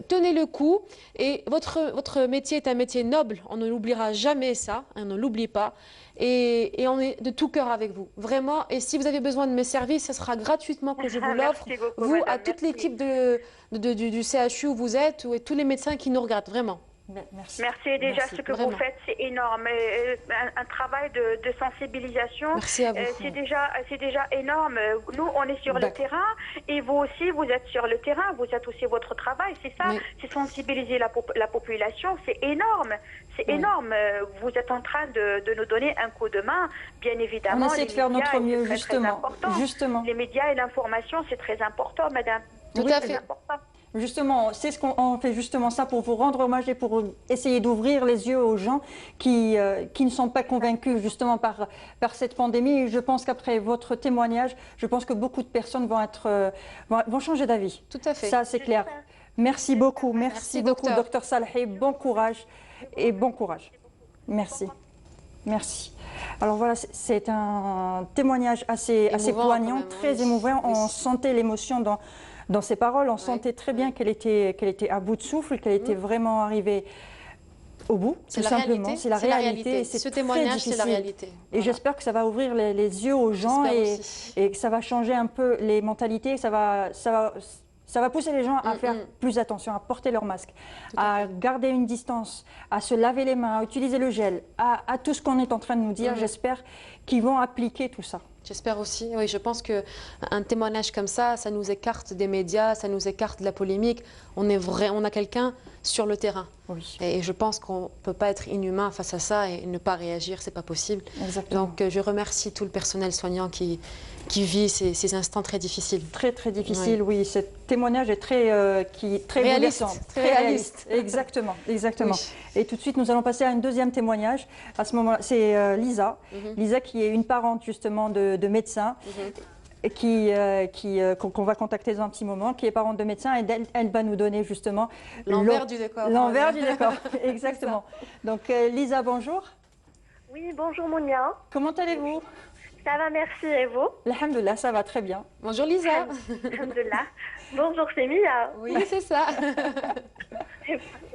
B: tenez le coup. Et votre métier est un métier noble, on ne l'oubliera jamais ça, on ne l'oublie pas. Et on est de tout cœur avec vous, vraiment. Et si vous avez besoin de mes services, ce sera gratuitement que je vous l'offre. Vous, madame, à toute l'équipe du CHU où vous êtes, et tous les médecins qui nous regardent, vraiment.
C: Merci. Déjà, ce que vous faites, c'est énorme. Un travail de sensibilisation, c'est déjà énorme. Nous, on est sur le terrain et vous aussi, vous êtes sur le terrain. Vous êtes aussi votre travail, c'est ça. C'est sensibiliser la population, c'est énorme. C'est énorme. Vous êtes en train de nous donner un coup de main, bien évidemment.
A: On essaie de faire notre mieux, justement.
C: Les médias et l'information, c'est très important, madame.
B: Tout à fait.
A: Justement, c'est ce qu'on fait justement ça pour vous rendre hommage et pour essayer d'ouvrir les yeux aux gens qui ne sont pas convaincus justement par cette pandémie. Et je pense qu'après votre témoignage, je pense que beaucoup de personnes vont changer d'avis.
B: Tout à fait.
A: Ça, c'est clair. Merci beaucoup. Merci beaucoup, docteur Salhi. Bon courage et bon courage. Merci. Merci. Alors voilà, c'est un témoignage assez poignant, très émouvant. On sentait l'émotion dans ses paroles, on sentait très bien qu'elle était à bout de souffle, qu'elle était vraiment arrivée au bout, tout simplement. C'est la réalité.
B: Ce témoignage, c'est la réalité.
A: Et j'espère que ça va ouvrir les yeux aux gens et que ça va changer un peu les mentalités. Ça va Ça va pousser les gens à faire plus attention, à porter leur masque, à garder une distance, à se laver les mains, à utiliser le gel, à tout ce qu'on est en train de nous dire. J'espère qu'ils vont appliquer tout ça.
B: J'espère aussi, oui, je pense qu'un témoignage comme ça nous écarte des médias, ça nous écarte de la polémique. On a quelqu'un sur le terrain.
A: Oui.
B: Et je pense qu'on ne peut pas être inhumain face à ça et ne pas réagir, c'est pas possible.
A: Exactement.
B: Donc je remercie tout le personnel soignant qui vit ces instants très difficiles.
A: Très très difficile, oui. Ce témoignage est très
B: réaliste.
A: Très réaliste. Exactement, exactement. Oui. Et tout de suite, nous allons passer à un deuxième témoignage. À ce moment-là, c'est Lisa. Lisa qui est une parente justement de médecin. Qu'on va contacter dans un petit moment, qui est parente de médecin, et elle va nous donner justement
B: l'envers du décor.
A: L'envers du décor, exactement. Donc Lisa, bonjour.
D: Oui, bonjour Mounia.
A: Comment allez-vous?
D: Ça va, merci, et vous?
A: Alhamdoulilah, ça va très bien.
B: Bonjour Lisa.
D: Alhamdoulilah. Bonjour, c'est Mia.
B: Oui, c'est ça.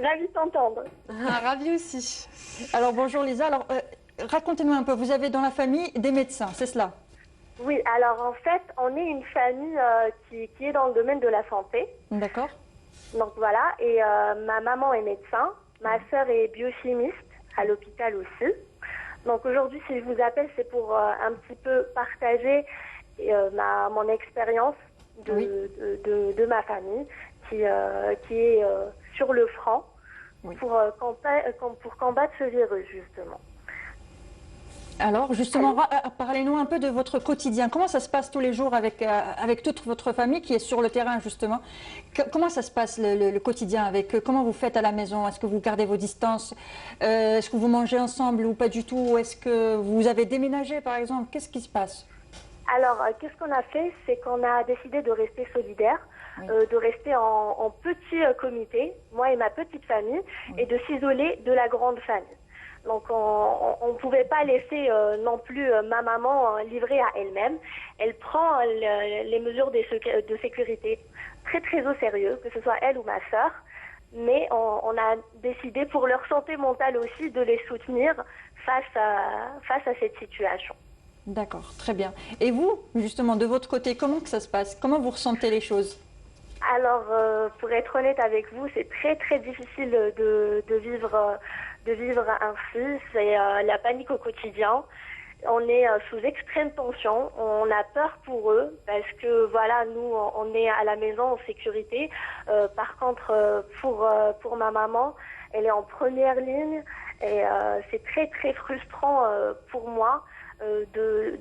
D: Ravie de t'entendre.
B: Ravie aussi.
A: Alors bonjour Lisa, alors racontez-nous un peu, vous avez dans la famille des médecins, c'est cela?
D: Oui, alors en fait, on est une famille qui est dans le domaine de la santé.
A: D'accord.
D: Donc voilà, et ma maman est médecin, ma sœur est biochimiste à l'hôpital aussi. Donc aujourd'hui, si je vous appelle, c'est pour un petit peu partager mon expérience de ma famille qui est sur le front pour combattre ce virus, justement.
A: Alors justement, parlez-nous un peu de votre quotidien. Comment ça se passe tous les jours avec toute votre famille qui est sur le terrain justement? Comment ça se passe le quotidien avec eux? Comment vous faites à la maison? Est-ce que vous gardez vos distances? Est-ce que vous mangez ensemble ou pas du tout? Est-ce que vous avez déménagé par exemple? Qu'est-ce qui se passe?
D: Alors, qu'est-ce qu'on a fait? C'est qu'on a décidé de rester solidaires, de rester en petit comité, moi et ma petite famille, et de s'isoler de la grande famille. Donc on ne pouvait pas laisser non plus ma maman livrée à elle-même. Elle prend les mesures de sécurité très très au sérieux, que ce soit elle ou ma sœur. Mais on a décidé pour leur santé mentale aussi de les soutenir face à cette situation.
A: D'accord, très bien. Et vous, justement, de votre côté, comment que ça se passe? Comment vous ressentez les choses?
D: Alors, pour être honnête avec vous, c'est très très difficile de vivre ainsi. C'est la panique au quotidien. On est sous extrême tension. On a peur pour eux parce que voilà, nous, on est à la maison en sécurité. Par contre, pour ma maman, elle est en première ligne et c'est très très frustrant pour moi de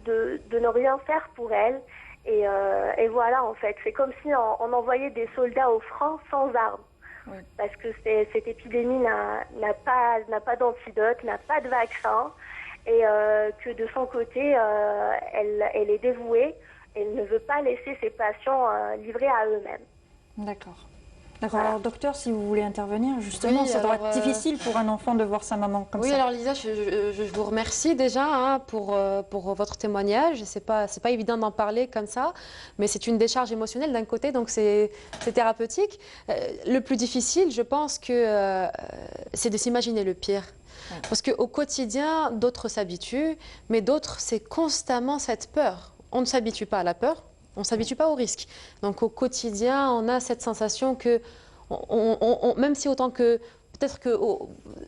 D: ne rien faire pour elle. Et voilà, en fait, c'est comme si on envoyait des soldats au front sans armes. Oui. Parce que cette épidémie n'a pas d'antidote, n'a pas de vaccin, et que de son côté, elle est dévouée, elle ne veut pas laisser ses patients livrés à eux-mêmes.
A: D'accord. D'accord. Voilà. Alors, docteur, si vous voulez intervenir, justement, ça doit être difficile pour un enfant de voir sa maman comme ça.
B: Oui, alors Lisa, je vous remercie déjà pour votre témoignage. C'est pas évident d'en parler comme ça, mais c'est une décharge émotionnelle d'un côté, donc c'est thérapeutique. Le plus difficile, je pense que c'est de s'imaginer le pire. Ouais. Parce qu'au quotidien, d'autres s'habituent, mais d'autres, c'est constamment cette peur. On ne s'habitue pas à la peur. On ne s'habitue pas au risque. Donc au quotidien, on a cette sensation que, même si autant que, peut-être que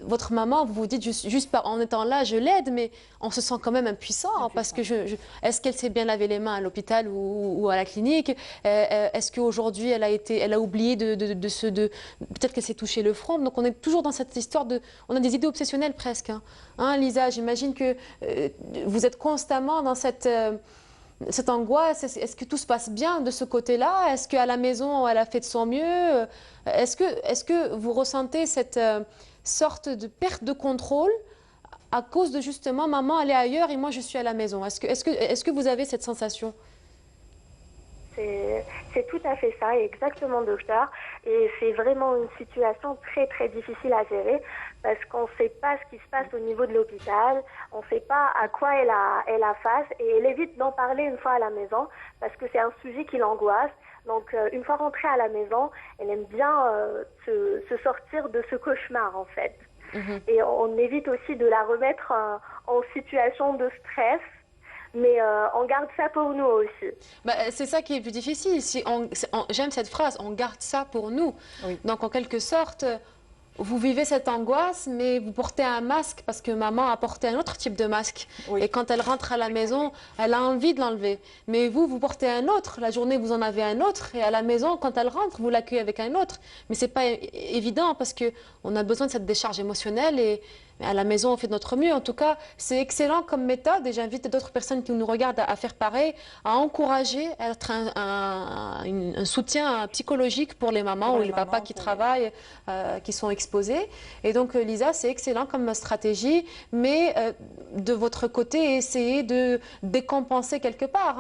B: votre maman, vous vous dites juste en étant là, je l'aide, mais on se sent quand même impuissant parce que est-ce qu'elle s'est bien lavé les mains à l'hôpital ou à la clinique? Est-ce qu'aujourd'hui, elle a oublié peut-être qu'elle s'est touchée le front? Donc on est toujours dans cette histoire on a des idées obsessionnelles presque. Hein, Lisa, j'imagine que vous êtes constamment dans cette angoisse. Est-ce que tout se passe bien de ce côté-là? Est-ce qu'à la maison, elle a fait de son mieux? Est-ce que vous ressentez cette sorte de perte de contrôle à cause de justement maman, elle est ailleurs et moi, je suis à la maison? Est-ce que vous avez cette sensation?
D: C'est tout à fait ça, exactement, docteur. Et c'est vraiment une situation très, très difficile à gérer parce qu'on ne sait pas ce qui se passe au niveau de l'hôpital, on ne sait pas à quoi elle a face et elle évite d'en parler une fois à la maison parce que c'est un sujet qui l'angoisse. Donc, une fois rentrée à la maison, elle aime bien se sortir de ce cauchemar, en fait. Et on évite aussi de la remettre en situation de stress. mais on garde ça pour nous aussi.
B: Bah, c'est ça qui est plus difficile. J'aime cette phrase, on garde ça pour nous.
A: Oui.
B: Donc en quelque sorte, vous vivez cette angoisse, mais vous portez un masque parce que maman a porté un autre type de masque.
A: Oui.
B: Et quand elle rentre à la maison, elle a envie de l'enlever. Mais vous, vous portez un autre. La journée, vous en avez un autre. Et à la maison, quand elle rentre, vous l'accueillez avec un autre. Mais ce n'est pas évident parce qu'on a besoin de cette décharge émotionnelle et à la maison, on fait de notre mieux. En tout cas, c'est excellent comme méthode et j'invite d'autres personnes qui nous regardent à faire pareil, à encourager, à être un soutien psychologique pour les mamans ou les papas qui travaillent, qui sont exposés. Et donc, Lisa, c'est excellent comme stratégie, mais de votre côté, essayez de décompenser quelque part.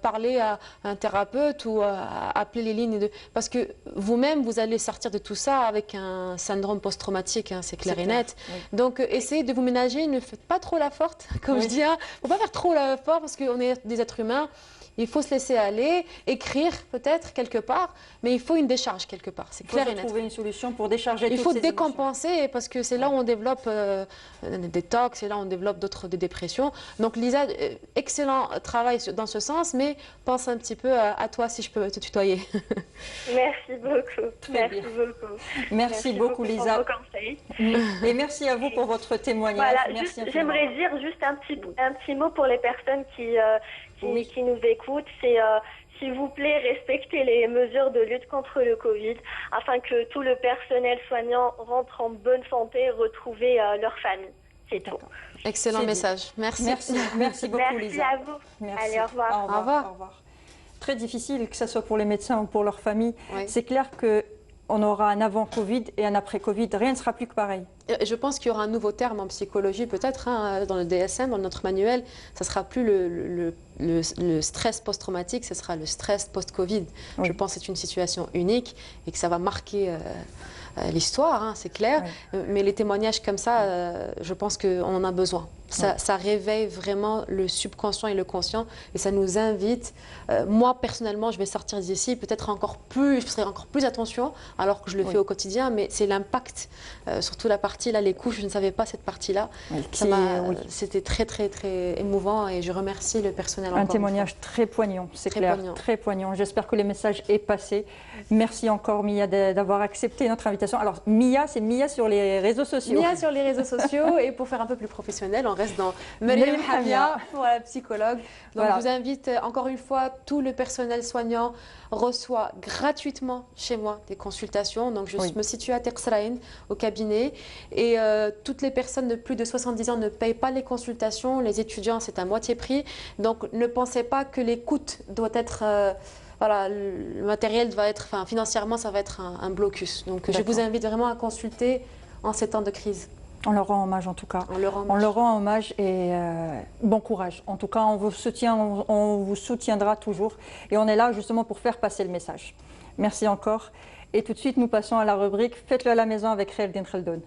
B: Parler à un thérapeute ou appeler les lignes. Parce que vous-même, vous allez sortir de tout ça avec un syndrome post-traumatique, c'est clair et net.
A: Oui.
B: Donc, essayez de vous ménager, ne faites pas trop la forte, comme je dis. Il ne faut pas faire trop la forte parce qu'on est des êtres humains. Il faut se laisser aller, écrire peut-être quelque part, mais il faut une décharge quelque part, c'est clair et net.
A: Il faut trouver une solution pour décharger toutes ces
B: Il faut
A: émotions.
B: décompenser parce que c'est là où on développe des détox, c'est là où on développe des dépressions. Donc Lisa, excellent travail dans ce sens, mais pense un petit peu à toi si je peux te tutoyer.
D: Merci beaucoup.
A: Très bien. Merci beaucoup, Lisa.
D: Pour vos conseils.
A: Et merci à vous pour votre témoignage.
D: Voilà,
A: Merci
D: j'aimerais dire juste un petit mot pour les personnes qui nous écoutent. C'est s'il vous plaît, respectez les mesures de lutte contre le Covid afin que tout le personnel soignant rentre en bonne santé et retrouve leur famille. C'est tout.
B: Excellent message. Merci.
A: Merci beaucoup, Lisa.
D: Merci à vous.
A: Merci.
D: Allez, au revoir.
A: Au revoir. Au revoir. Très difficile, que ce soit pour les médecins ou pour leur famille.
B: Oui.
A: C'est clair qu'on aura un avant-Covid et un après-Covid. Rien ne sera plus que pareil.
B: Je pense qu'il y aura un nouveau terme en psychologie, peut-être, dans le DSM, dans notre manuel. Ça ne sera plus le stress post-traumatique, ce sera le stress post-Covid.
A: Oui.
B: Je pense que c'est une situation unique et que ça va marquer l'histoire, c'est clair. Oui. Mais les témoignages comme ça, je pense qu'on en a besoin. Ça réveille vraiment le subconscient et le conscient et ça nous invite. Moi, personnellement, je vais sortir d'ici, peut-être encore plus, je ferai encore plus attention, alors que je le fais au quotidien, mais c'est l'impact, surtout la partie, là, les couches, je ne savais pas cette partie-là. C'était très, très, très émouvant et je remercie le personnel.
A: Un témoignage très poignant, c'est clair, très poignant. J'espère que le message est passé. Merci encore, Mia, d'avoir accepté notre invitation. Alors, Mia, c'est Mia sur les réseaux sociaux.
B: Mia sur les réseaux sociaux et pour faire un peu plus professionnel, on reste dans Mariam Hamia pour la psychologue. Donc, je vous invite encore une fois, tout le personnel soignant reçoit gratuitement chez moi des consultations. Donc, je me situe à Tersraïn, au cabinet. Et toutes les personnes de plus de 70 ans ne payent pas les consultations. Les étudiants, c'est à moitié prix. Donc, ne pensez pas que les coûts doivent être... voilà, le matériel va être... Enfin, financièrement, ça va être un blocus. Donc, je vous invite vraiment à consulter en ces temps de crise.
A: On leur rend hommage en tout cas. On leur rend hommage et bon courage. En tout cas, on vous soutiendra toujours. Et on est là justement pour faire passer le message. Merci encore. Et tout de suite, nous passons à la rubrique « Faites-le à la maison » avec Khaïreddine Khaldoun.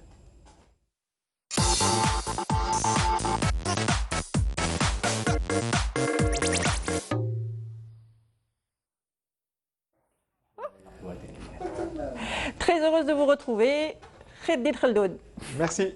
A: Très heureuse de vous retrouver. Khaïreddine Khaldoun.
E: Merci.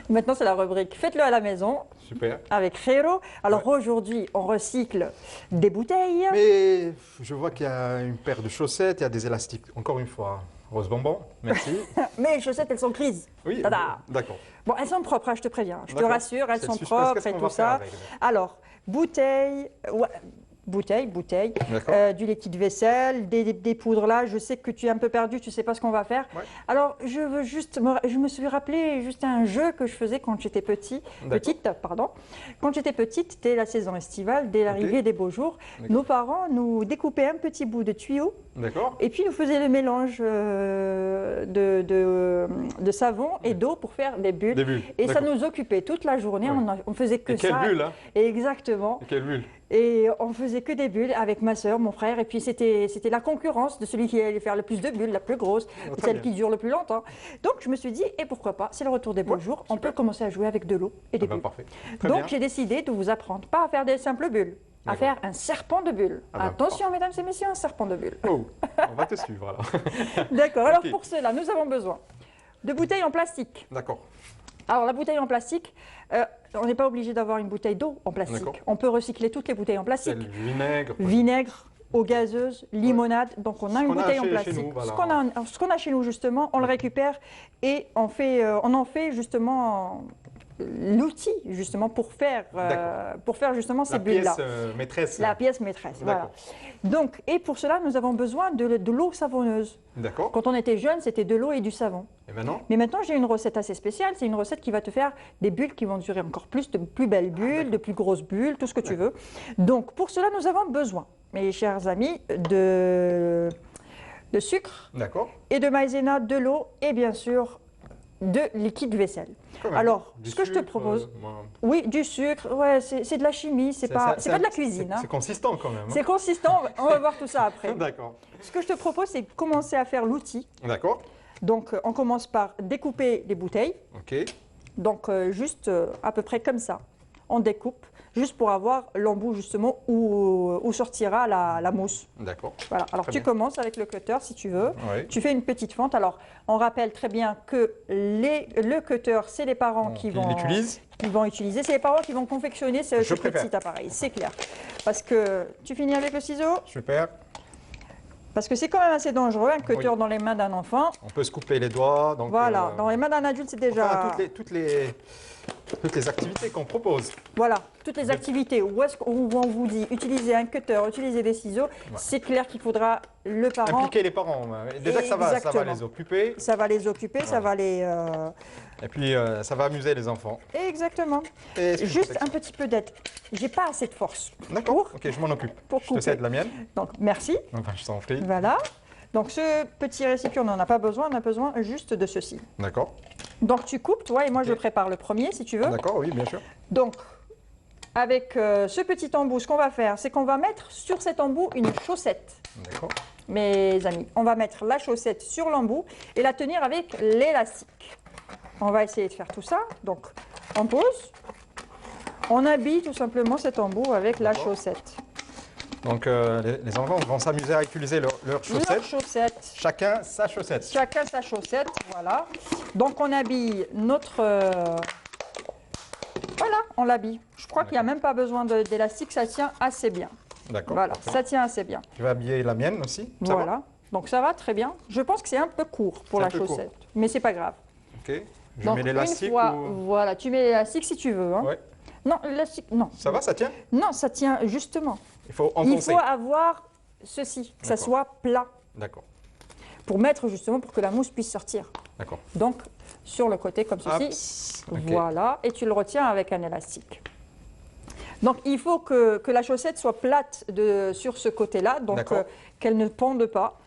A: Maintenant, c'est la rubrique « Faites-le à la maison ».
E: Super.
A: Avec Khairo. Alors aujourd'hui, on recycle des bouteilles.
E: Mais je vois qu'il y a une paire de chaussettes, il y a des élastiques. Encore une fois, rose bonbon, merci.
A: Mais les chaussettes, elles sont grises.
E: Oui, d'accord.
A: Bon, elles sont propres, je te préviens. Je te rassure, elles sont propres et tout ça. Alors, bouteille... Ouais. Bouteille, du liquide vaisselle, des poudres là. Je sais que tu es un peu perdu, tu ne sais pas ce qu'on va faire. Ouais. Alors, je me suis rappelé juste un jeu que je faisais quand j'étais petite. Quand j'étais petite, dès la saison estivale, dès l'arrivée des beaux jours, nos parents nous découpaient un petit bout de tuyau. Et puis nous faisaient le mélange de savon et d'eau pour faire des bulles. Et ça nous occupait toute la journée. On faisait que ça.
E: Quelle bulle, hein?
A: Exactement.
E: Et quelle bulle?
A: Et on faisait que des bulles avec ma soeur, mon frère, et puis c'était la concurrence de celui qui allait faire le plus de bulles, la plus grosse, celle qui dure le plus longtemps. Donc je me suis dit, et pourquoi pas, c'est le retour des beaux jours, on peut commencer à jouer avec de l'eau et des bulles.
E: Parfait.
A: Donc j'ai décidé de vous apprendre, pas à faire des simples bulles, à faire un serpent de bulles. Attention mesdames et messieurs, un serpent de bulles.
E: Oh, on va te suivre alors.
A: D'accord, alors pour cela, nous avons besoin de bouteilles en plastique.
E: D'accord.
A: Alors la bouteille en plastique, on n'est pas obligé d'avoir une bouteille d'eau en plastique. On peut recycler toutes les bouteilles en plastique.
E: C'est le vinaigre.
A: Vinaigre, eau gazeuse, limonade. Donc on a une bouteille en plastique.
E: Chez nous, voilà.
A: Ce qu'on a chez nous justement, on le récupère et on en fait justement l'outil justement pour faire justement ces bulles-là.
E: La pièce maîtresse.
A: La pièce maîtresse, voilà. Donc, et pour cela, nous avons besoin de l'eau savonneuse.
E: D'accord.
A: Quand on était jeune, c'était de l'eau et du savon.
E: Et maintenant?
A: Mais maintenant, j'ai une recette assez spéciale. C'est une recette qui va te faire des bulles qui vont durer encore plus, de plus belles bulles, de plus grosses bulles, tout ce que tu veux. Donc, pour cela, nous avons besoin, mes chers amis, de sucre et de maïzena, de l'eau et bien sûr de liquide vaisselle. Alors, ce que je te propose, oui, du sucre, ouais, c'est de la chimie, c'est pas de la cuisine.
E: C'est consistant quand même.
A: C'est consistant, on va voir tout ça après.
E: D'accord.
A: Ce que je te propose, c'est de commencer à faire l'outil.
E: D'accord.
A: Donc, on commence par découper les bouteilles.
E: Ok.
A: Donc, juste à peu près comme ça. On découpe, juste pour avoir l'embout justement où sortira la mousse. D'accord. Voilà. Alors, tu commences avec le cutter si tu veux. Oui. Tu fais une petite fente. Alors, on rappelle très bien que le cutter, c'est les parents qui vont utiliser. C'est les parents qui vont confectionner ce petit appareil. C'est clair. Parce que tu finis avec le ciseau.
E: Super.
A: Parce que c'est quand même assez dangereux, un cutter dans les mains d'un enfant.
E: On peut se couper les doigts. Donc,
A: voilà, dans les mains d'un adulte, c'est déjà...
E: Enfin, toutes les activités qu'on propose.
A: Voilà, toutes les activités où on vous dit utiliser un cutter, utiliser des ciseaux, c'est clair qu'il faudra le parent...
E: Impliquer les parents. Déjà que ça va les occuper.
A: Ça va les occuper, ça va les...
E: Et puis, ça va amuser les enfants.
A: Exactement. Juste un petit peu d'aide. J'ai pas assez de force.
E: D'accord, ok, je m'en occupe. Je te cède la mienne.
A: Donc, merci.
E: Enfin, je t'en prie.
A: Voilà. Donc, ce petit récipient, on n'en a pas besoin, on a besoin juste de ceci.
E: D'accord.
A: Donc, tu coupes, toi, et moi, je prépare le premier, si tu veux.
E: D'accord, oui, bien sûr.
A: Donc, avec ce petit embout, ce qu'on va faire, c'est qu'on va mettre sur cet embout une chaussette.
E: D'accord.
A: Mes amis, on va mettre la chaussette sur l'embout et la tenir avec l'élastique. On va essayer de faire tout ça. Donc, on pose. On habille tout simplement cet embout avec la chaussette.
E: Donc, les enfants vont s'amuser à utiliser leurs chaussettes. Chacun sa chaussette.
A: Chacun sa chaussette, voilà. Donc, on habille notre... Voilà, on l'habille. Je crois qu'il n'y a même pas besoin d'élastique, ça tient assez bien.
E: D'accord.
A: Voilà, ça tient assez bien.
E: Je vais habiller la mienne aussi.
A: Voilà. Donc, ça va très bien. Je pense que c'est un peu court pour la chaussette, mais c'est pas grave.
E: Ok. Je mets l'élastique
A: Voilà, tu mets l'élastique si tu veux. Hein.
E: Ouais.
A: Non, l'élastique, non.
E: Ça va, ça tient?
A: Non, ça tient justement.
E: Il faut enfoncer.
A: Il faut avoir ceci, que ça soit plat.
E: D'accord.
A: Pour mettre justement, pour que la mousse puisse sortir. D'accord. Donc, sur le côté comme ceci. Okay. Voilà, et tu le retiens avec un élastique. Donc, il faut que la chaussette soit plate sur ce côté-là, donc qu'elle ne pende pas.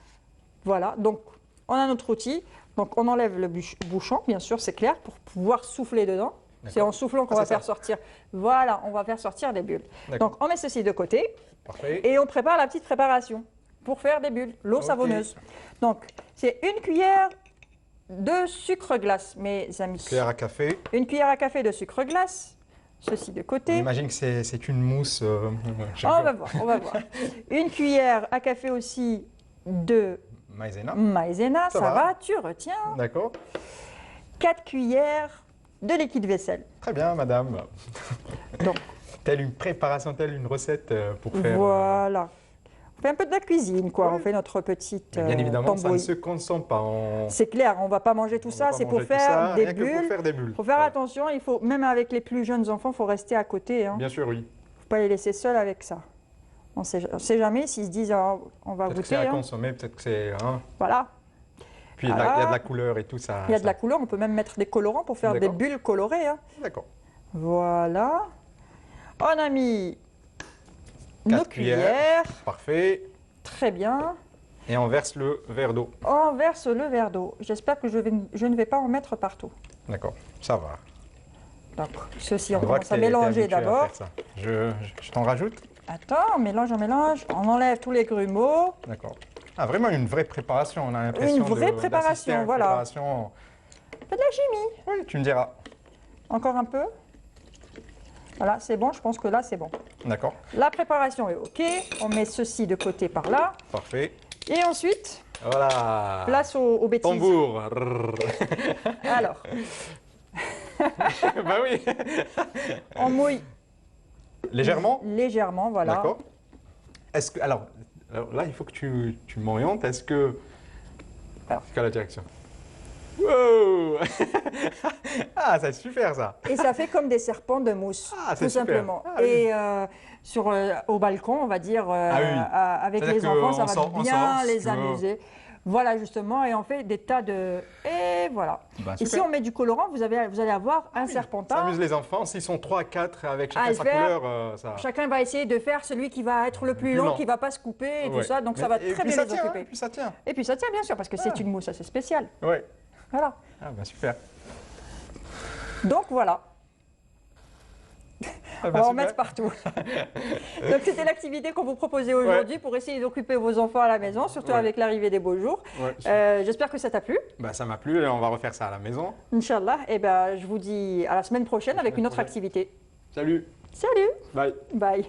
A: Voilà, donc on a notre outil. Donc, on enlève le bouchon, bien sûr, c'est clair, pour pouvoir souffler dedans. C'est en soufflant qu'on va faire sortir. Voilà, on va faire sortir des bulles. Donc, on met ceci de côté.
E: Parfait.
A: Et on prépare la petite préparation pour faire des bulles, l'eau savonneuse. Donc, c'est une cuillère de sucre glace, mes amis.
E: Une cuillère à café.
A: Une cuillère à café de sucre glace. Ceci de côté.
E: J'imagine que c'est une mousse.
A: On va voir, on va voir. Une cuillère à café aussi de... Maïzena, ça va, tu retiens.
E: D'accord.
A: 4 cuillères de liquide vaisselle.
E: Très bien, madame.
A: Donc,
E: telle une préparation, telle une recette pour faire...
A: Voilà. On fait un peu de la cuisine, quoi. Ouais. On fait notre petite
E: bien évidemment,
A: tambouille.
E: Ça ne se consomme pas.
A: C'est clair, on ne va pas manger tout ça. C'est pour faire des bulles.
E: Pour faire des bulles.
A: Il faut faire attention. Il faut, même avec les plus jeunes enfants, il faut rester à côté. Hein.
E: Bien sûr, oui.
A: Il ne faut pas les laisser seuls avec ça. On ne sait jamais s'ils se disent oh, on va goûter.
E: Peut-être que c'est à consommer, peut-être que c'est... Hein.
A: Voilà.
E: Puis il y a de la couleur et tout ça.
A: Il y a de la couleur, on peut même mettre des colorants pour faire des bulles colorées. Hein.
E: D'accord.
A: Voilà. On a mis nos cuillères.
E: Parfait.
A: Très bien.
E: Et on verse le verre d'eau.
A: On verse le verre d'eau. J'espère que je ne vais pas en mettre partout.
E: D'accord, ça va.
A: Donc, ceci, on commence à mélanger d'abord.
E: Je t'en rajoute.
A: Attends, on mélange, on enlève tous les grumeaux.
E: D'accord. Ah, vraiment une vraie préparation, on a l'impression.
A: Une vraie préparation, voilà.
E: Préparation...
A: C'est de la chimie.
E: Oui, tu me diras.
A: Encore un peu. Voilà, c'est bon, je pense que là, c'est bon.
E: D'accord.
A: La préparation est OK. On met ceci de côté par là.
E: Parfait.
A: Et ensuite,
E: voilà.
A: Place aux bêtises.
E: Tambour.
A: Alors,
E: Bah oui.
A: On mouille
E: Légèrement?
A: légèrement, voilà.
E: D'accord. Est-ce que, alors là, il faut que tu m'orientes. Est-ce que...
A: Alors.
E: C'est quoi la direction? Wow. Ah, c'est super ça.
A: Et ça fait comme des serpents de mousse,
E: Ah, c'est
A: tout
E: super.
A: simplement.
E: Ah, oui.
A: Et au balcon, on va dire,
E: Ah oui.
A: avec
E: C'est-à-dire
A: les enfants,
E: qu'on
A: ça va
E: sort- on
A: bien
E: sort,
A: les
E: tu vois.
A: amuser. Voilà, justement, et on fait des tas de... Et voilà.
E: Bah,
A: Et si
E: super.
A: on met du colorant, vous allez avoir un
E: Ça
A: serpentin.
E: amuse les enfants. S'ils sont 3 à 4 avec
A: À
E: chacun
A: le
E: sa
A: faire.
E: couleur, ça...
A: Chacun va essayer de faire celui qui va être le plus
E: Plus
A: long,
E: lent.
A: qui ne va pas se couper et tout
E: Ouais.
A: ça. Donc ça
E: Mais-
A: va
E: et
A: très
E: puis
A: bien
E: ça
A: les
E: tient,
A: occuper.
E: hein, puis ça tient.
A: Et puis ça tient bien sûr, parce que c'est une mousse assez spéciale.
E: Ouais.
A: Voilà.
E: Ah bah super.
A: Donc voilà.
E: Ah
A: On
E: bah,
A: va en
E: super.
A: mettre partout. Donc c'était l'activité qu'on vous proposait aujourd'hui pour essayer d'occuper vos enfants à la maison, surtout
E: Ouais.
A: avec l'arrivée des beaux jours.
E: Ouais,
A: J'espère que ça t'a plu.
E: bah, ça m'a plu et on va refaire ça à la maison.
A: Inch'Allah. Et ben, je vous dis à la semaine prochaine avec une autre activité.
E: Salut.
A: Salut.
E: Bye.
A: Bye.